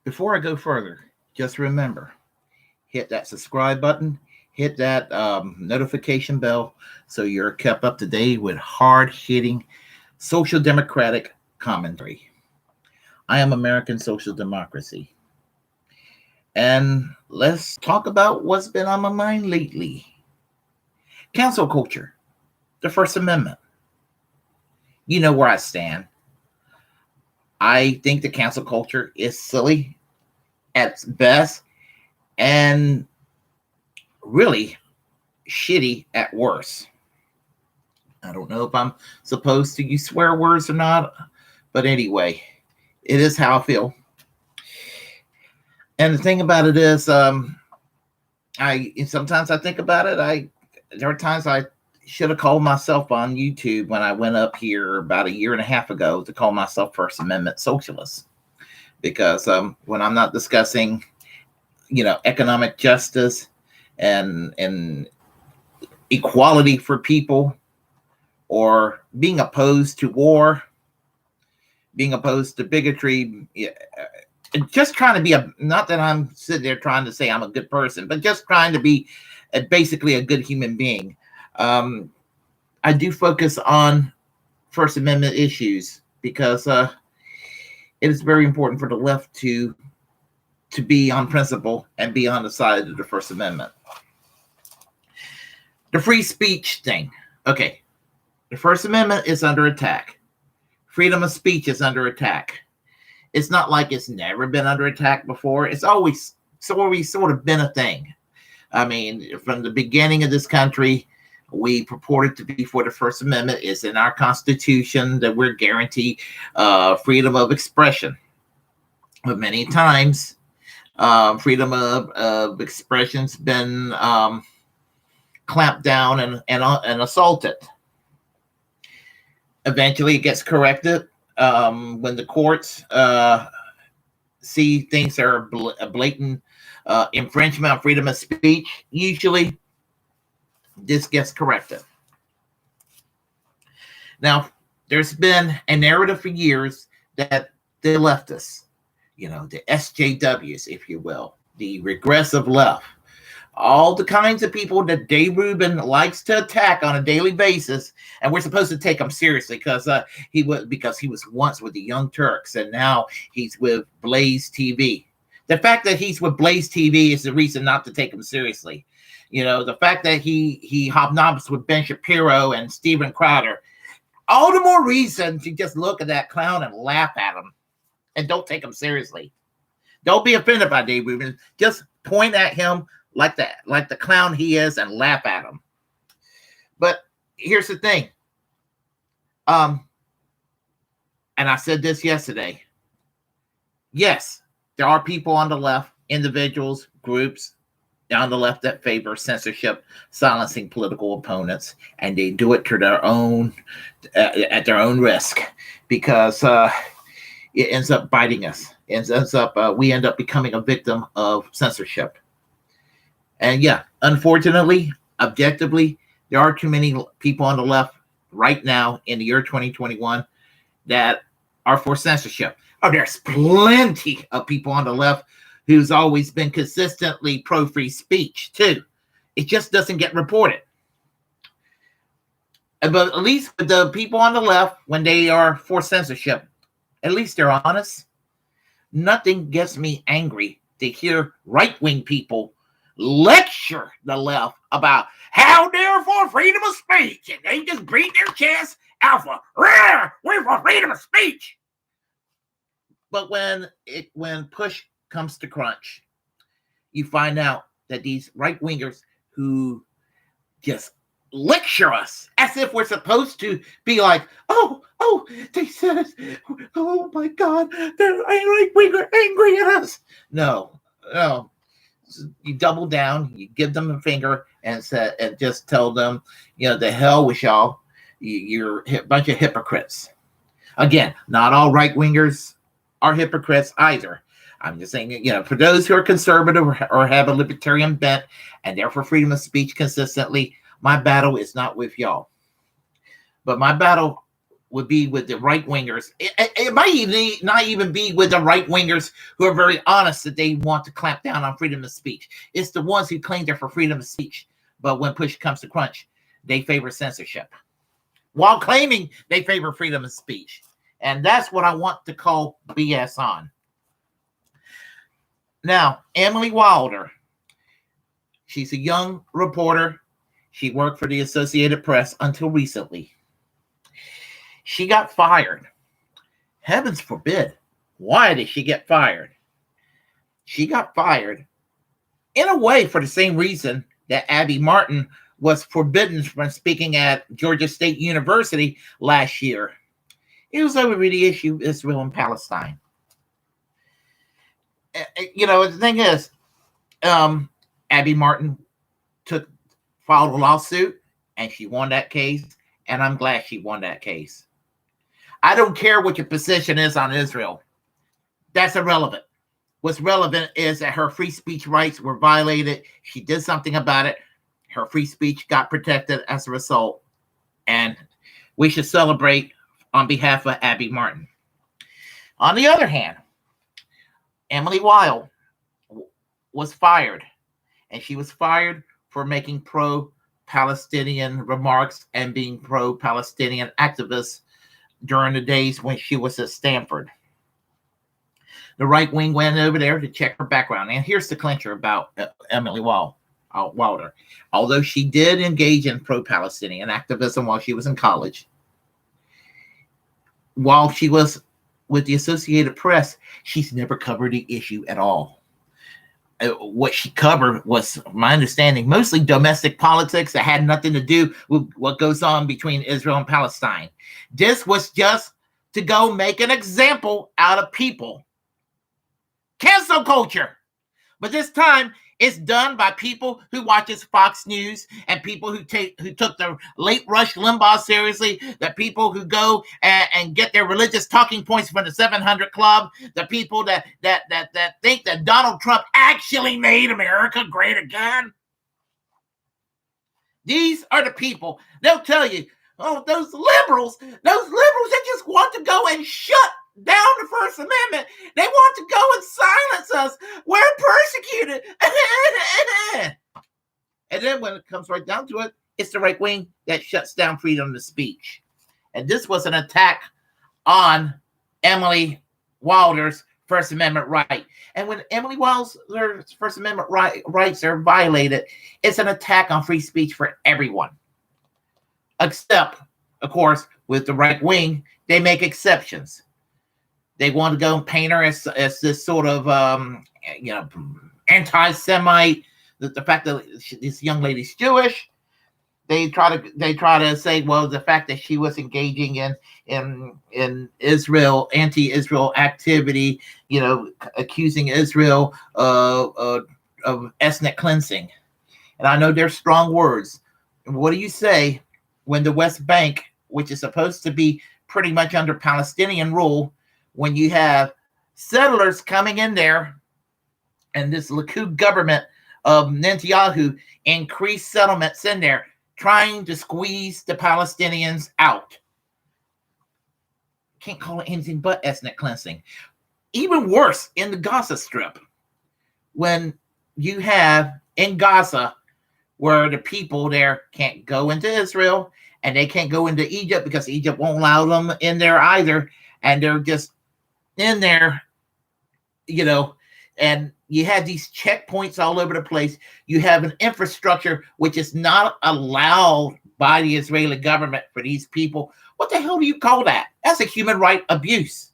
Before I go further, just remember, hit that subscribe button, hit that notification bell so you're kept up to date with hard-hitting social democratic commentary. I am American Social Democracy. And let's talk about what's been on my mind lately. Cancel culture, the First Amendment. You know where I stand. I think the cancel culture is silly at best and really shitty at worst. I don't know if I'm supposed to use swear words or not, but anyway, it is how I feel. And the thing about it is, sometimes I think about it. There are times I should have called myself on YouTube when I went up here about a year and a half ago to call myself First Amendment socialist, because when I'm not discussing, economic justice and equality for people, or being opposed to war, being opposed to bigotry, just trying to be not that I'm sitting there trying to say I'm a good person, but just trying to be basically a good human being. I do focus on First Amendment issues because it is very important for the left to be on principle and be on the side of the First Amendment. The free speech thing. Okay. The First Amendment is under attack. Freedom of speech is under attack. It's not like it's never been under attack before. It's always sort of been a thing. I mean, from the beginning of this country, we purported to be for the First Amendment. It's in our Constitution that we're guaranteed freedom of expression. But many times, freedom of expression's been clamped down and assaulted. Eventually, it gets corrected when the courts see things that are a blatant infringement of freedom of speech. Usually, this gets corrected. Now, there's been a narrative for years that the leftists, the SJWs, if you will, the regressive left, all the kinds of people that Dave Rubin likes to attack on a daily basis, and we're supposed to take him seriously because he was once with the Young Turks and now he's with Blaze TV. The fact that he's with Blaze TV is the reason not to take him seriously. The fact that he hobnobs with Ben Shapiro and Steven Crowder, all the more reason to just look at that clown and laugh at him and don't take him seriously. Don't be offended by Dave Rubin. Just point at him like the clown he is and laugh at him. But here's the thing. And I said this yesterday. Yes, there are people on the left, individuals, groups on the left that favor censorship, silencing political opponents, and they do it to their own at their own risk, because it ends up biting us. We end up becoming a victim of censorship. And yeah, unfortunately, objectively, there are too many people on the left right now in the year 2021 that are for censorship. Oh, there's plenty of people on the left who's always been consistently pro-free speech, too. It just doesn't get reported. But at least with the people on the left, when they are for censorship, at least they're honest. Nothing gets me angry to hear right-wing people lecture the left about how they're for freedom of speech, and they just beat their chest out for, we're for freedom of speech. But when push comes to crunch, you find out that these right-wingers who just lecture us as if we're supposed to be like, oh, they said it. Oh my God, they're right-wingers angry at us. No. You double down, you give them a finger, and just tell them, the hell with y'all. You're a bunch of hypocrites. Again, not all right-wingers are hypocrites either. I'm just saying, for those who are conservative or have a libertarian bent and they're for freedom of speech consistently, my battle is not with y'all. But my battle would be with the right wingers. It might even not even be with the right wingers who are very honest that they want to clamp down on freedom of speech. It's the ones who claim they're for freedom of speech, but when push comes to crunch, they favor censorship while claiming they favor freedom of speech. And that's what I want to call BS on. Now, Emily Wilder, she's a young reporter. She worked for the Associated Press until recently. She got fired. Heavens forbid. Why did she get fired? She got fired in a way for the same reason that Abby Martin was forbidden from speaking at Georgia State University last year. It was over the issue of Israel and Palestine. You know, the thing is, Abby Martin filed a lawsuit, and she won that case, and I'm glad she won that case. I don't care what your position is on Israel. That's irrelevant. What's relevant is that her free speech rights were violated. She did something about it. Her free speech got protected as a result, and we should celebrate on behalf of Abby Martin. On the other hand, Emily Wilde was fired, and she was fired for making pro-Palestinian remarks and being pro-Palestinian activists during the days when she was at Stanford. The right wing went over there to check her background. And here's the clincher about Emily Wilder. Although she did engage in pro-Palestinian activism while she was in college, while she was with the Associated Press, she's never covered the issue at all. What she covered was, my understanding, mostly domestic politics that had nothing to do with what goes on between Israel and Palestine. This was just to go make an example out of people. Cancel culture. But this time, it's done by people who watches Fox News and people who took the late Rush Limbaugh seriously, the people who go and get their religious talking points from the 700 Club, the people that think that Donald Trump actually made America great again. These are the people. They'll tell you, oh, those liberals, they just want to go and shut down the First Amendment. They want to go and silence us. We're persecuted. And then when it comes right down to it, it's the right wing that shuts down freedom of speech. And this was an attack on Emily Wilder's First Amendment right. And when Emily Wilder's First Amendment rights are violated, it's an attack on free speech for everyone. Except, of course, with the right wing, they make exceptions. They want to go and paint her as this sort of, anti-Semite. The fact that this young lady's Jewish, they try to say, well, the fact that she was engaging in Israel, anti-Israel activity, accusing Israel of ethnic cleansing. And I know they're strong words. What do you say when the West Bank, which is supposed to be pretty much under Palestinian rule, when you have settlers coming in there and this Likud government of Netanyahu increased settlements in there, trying to squeeze the Palestinians out? Can't call it anything but ethnic cleansing. Even worse, in the Gaza Strip, when you have in Gaza where the people there can't go into Israel and they can't go into Egypt because Egypt won't allow them in there either, and they're just in there, and you have these checkpoints all over the place. You have an infrastructure which is not allowed by the Israeli government for these people. What the hell do you call that? That's a human right abuse.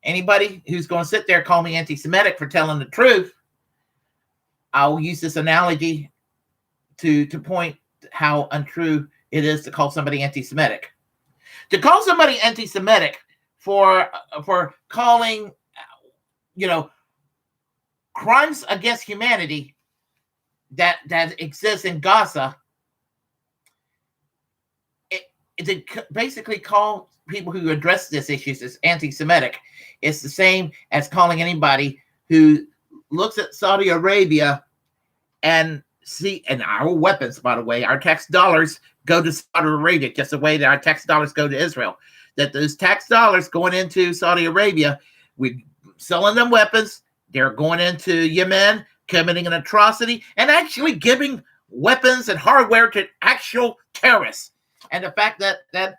Anybody who's going to sit there and call me anti-Semitic for telling the truth, I'll use this analogy to point how untrue it is to call somebody anti-Semitic. To call somebody anti-Semitic for calling, crimes against humanity that exists in Gaza, to basically call people who address this issues as anti-Semitic. It's the same as calling anybody who looks at Saudi Arabia and see, and our weapons, by the way, our tax dollars go to Saudi Arabia, just the way that our tax dollars go to Israel. That those tax dollars going into Saudi Arabia, we selling them weapons, they're going into Yemen, committing an atrocity, and actually giving weapons and hardware to actual terrorists. And the fact that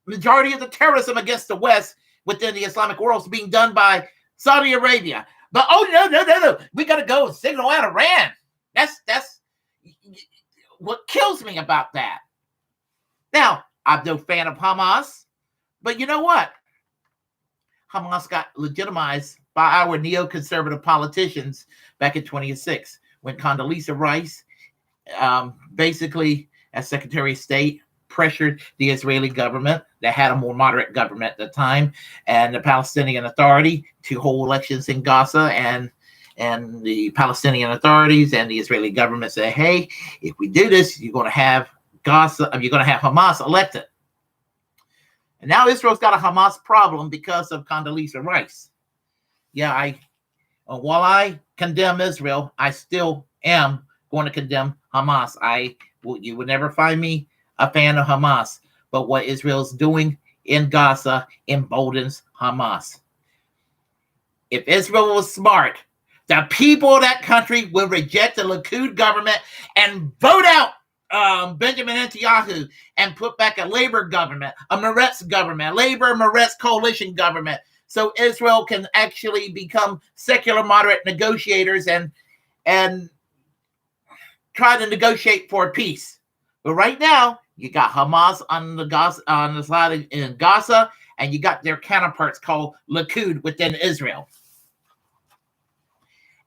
majority of the terrorism against the West within the Islamic world is being done by Saudi Arabia. But no, we got to go and signal out Iran. That's what kills me about that. Now, I'm no fan of Hamas, but you know what? Hamas got legitimized by our neoconservative politicians back in 2006 when Condoleezza Rice, basically as Secretary of State, pressured the Israeli government that had a more moderate government at the time and the Palestinian Authority to hold elections in Gaza, and the Palestinian authorities and the Israeli government said, hey, if we do this, you're going to have Hamas elected. And now Israel's got a Hamas problem because of Condoleezza Rice. Yeah, while I condemn Israel, I still am going to condemn Hamas. You would never find me a fan of Hamas, but what Israel's doing in Gaza emboldens Hamas. If Israel was smart, the people of that country will reject the Likud government and vote out Benjamin Netanyahu and put back a Labor government, a Meretz government, Labor-Meretz coalition government, so Israel can actually become secular moderate negotiators and try to negotiate for peace. But right now, you got Hamas on the side in Gaza, and you got their counterparts called Likud within Israel.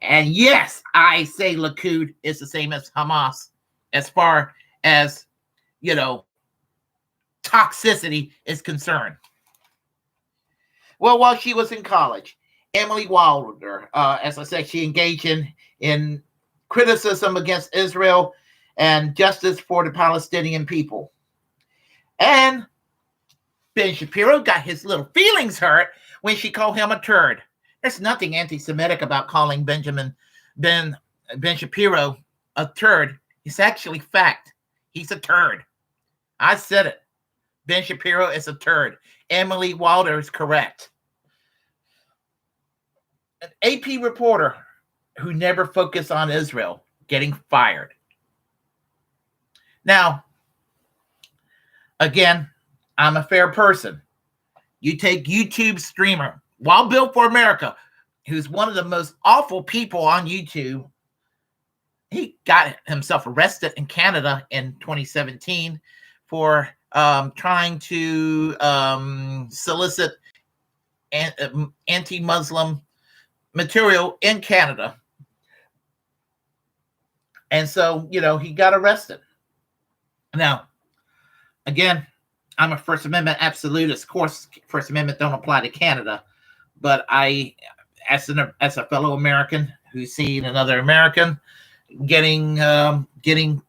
And yes, I say Likud is the same as Hamas as far as, toxicity is concerned. Well, while she was in college, Emily Wilder, as I said, she engaged in criticism against Israel and justice for the Palestinian people. And Ben Shapiro got his little feelings hurt when she called him a turd. There's nothing anti-Semitic about calling Ben Shapiro a turd. It's actually fact. He's a turd. I said it. Ben Shapiro is a turd. Emily Wilder is correct. An AP reporter who never focused on Israel getting fired. Now, again, I'm a fair person. You take YouTube streamer Wild Bill for America, who's one of the most awful people on YouTube. He got himself arrested in Canada in 2017 for trying to solicit anti-Muslim material in Canada. And so, he got arrested. Now, again, I'm a First Amendment absolutist. Of course, First Amendment don't apply to Canada. But I, as a fellow American who's seen another American getting arrested,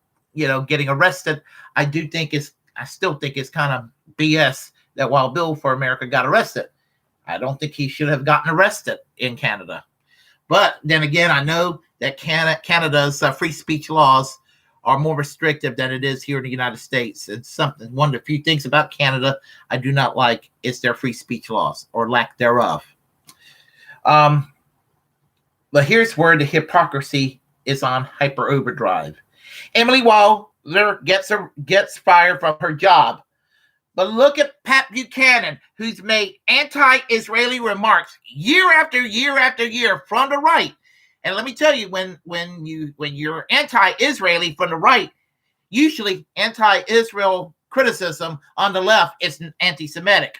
I still think it's kind of BS that Wild Bill for America got arrested. I don't think he should have gotten arrested in Canada. But then again, I know that Canada's free speech laws are more restrictive than it is here in the United States. It's one of the few things about Canada I do not like is their free speech laws or lack thereof. But here's where the hypocrisy is on hyper overdrive. Emily Wilder gets fired from her job. But look at Pat Buchanan, who's made anti-Israeli remarks year after year after year from the right. And let me tell you, when you're anti-Israeli from the right, usually anti-Israel criticism on the left is anti-Semitic.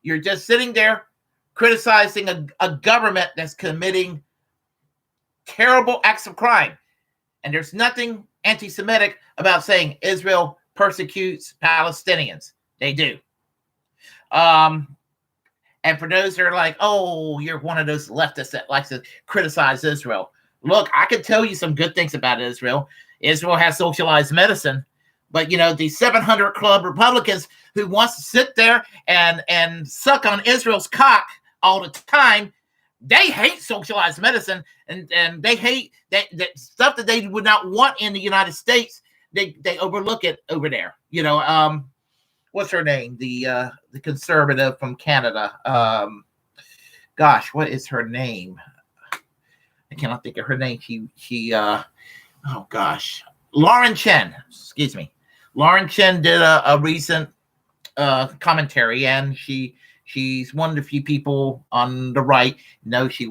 You're just sitting there criticizing a government that's committing terrible acts of crime. And there's nothing anti-Semitic about saying Israel persecutes Palestinians. They do. And for those that are like, oh, you're one of those leftists that likes to criticize Israel. Look, I can tell you some good things about Israel. Israel has socialized medicine. But, the 700 Club Republicans who wants to sit there and suck on Israel's cock all the time they hate socialized medicine, and they hate that stuff that they would not want in the United States. They overlook it over there. What's her name? The conservative from Canada. Gosh, what is her name? I cannot think of her name. Oh gosh, Lauren Chen. Excuse me. Lauren Chen did a recent commentary, and she's one of the few people on the right. No, she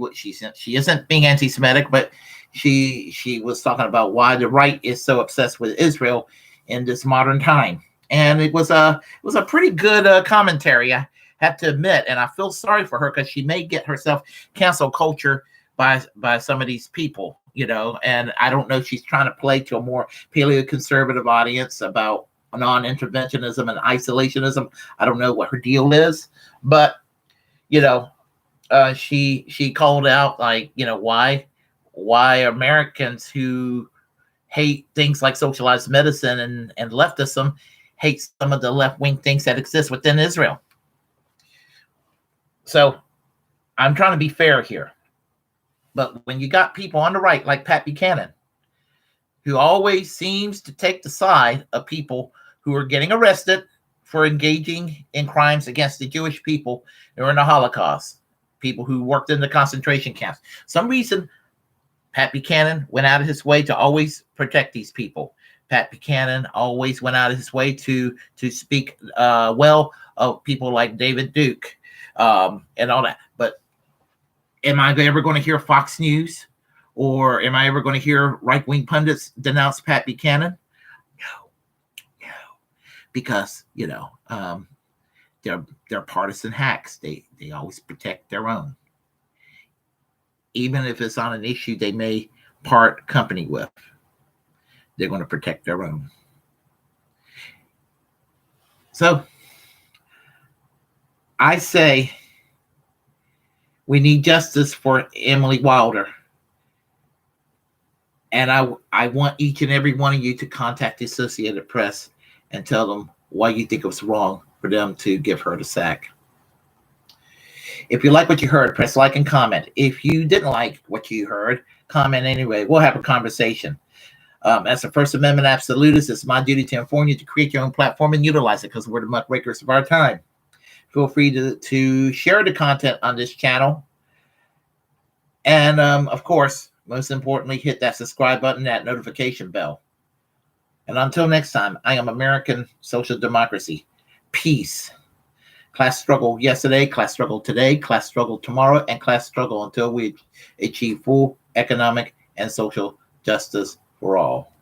isn't being anti-Semitic, but she was talking about why the right is so obsessed with Israel in this modern time, and it was a pretty good commentary, I have to admit, and I feel sorry for her because she may get herself cancel culture by some of these people, and I don't know if she's trying to play to a more paleo-conservative audience about non-interventionism and isolationism. I don't know what her deal is, but she called out, like, why Americans who hate things like socialized medicine and leftism hate some of the left-wing things that exist within Israel. So I'm trying to be fair here. But when you got people on the right, like Pat Buchanan, who always seems to take the side of people who are getting arrested for engaging in crimes against the Jewish people during the Holocaust, people who worked in the concentration camps. Some reason Pat Buchanan went out of his way to always protect these people. Pat Buchanan always went out of his way to speak well of people like David Duke and all that. But am I ever going to hear Fox News, or am I ever going to hear right-wing pundits denounce Pat Buchanan? No, because they're partisan hacks. They always protect their own, even if it's on an issue they may part company with. They're going to protect their own. So I say we need justice for Emily Wilder. And I want each and every one of you to contact the Associated Press and tell them why you think it was wrong for them to give her the sack. If you like what you heard, press like and comment. If you didn't like what you heard, comment anyway. We'll have a conversation. As a First Amendment absolutist, it's my duty to inform you to create your own platform and utilize it, because we're the muckrakers of our time. Feel free to share the content on this channel. And, of course, most importantly, hit that subscribe button, that notification bell. And until next time, I am American Social Democracy. Peace. Class struggle yesterday, class struggle today, class struggle tomorrow, and class struggle until we achieve full economic and social justice for all.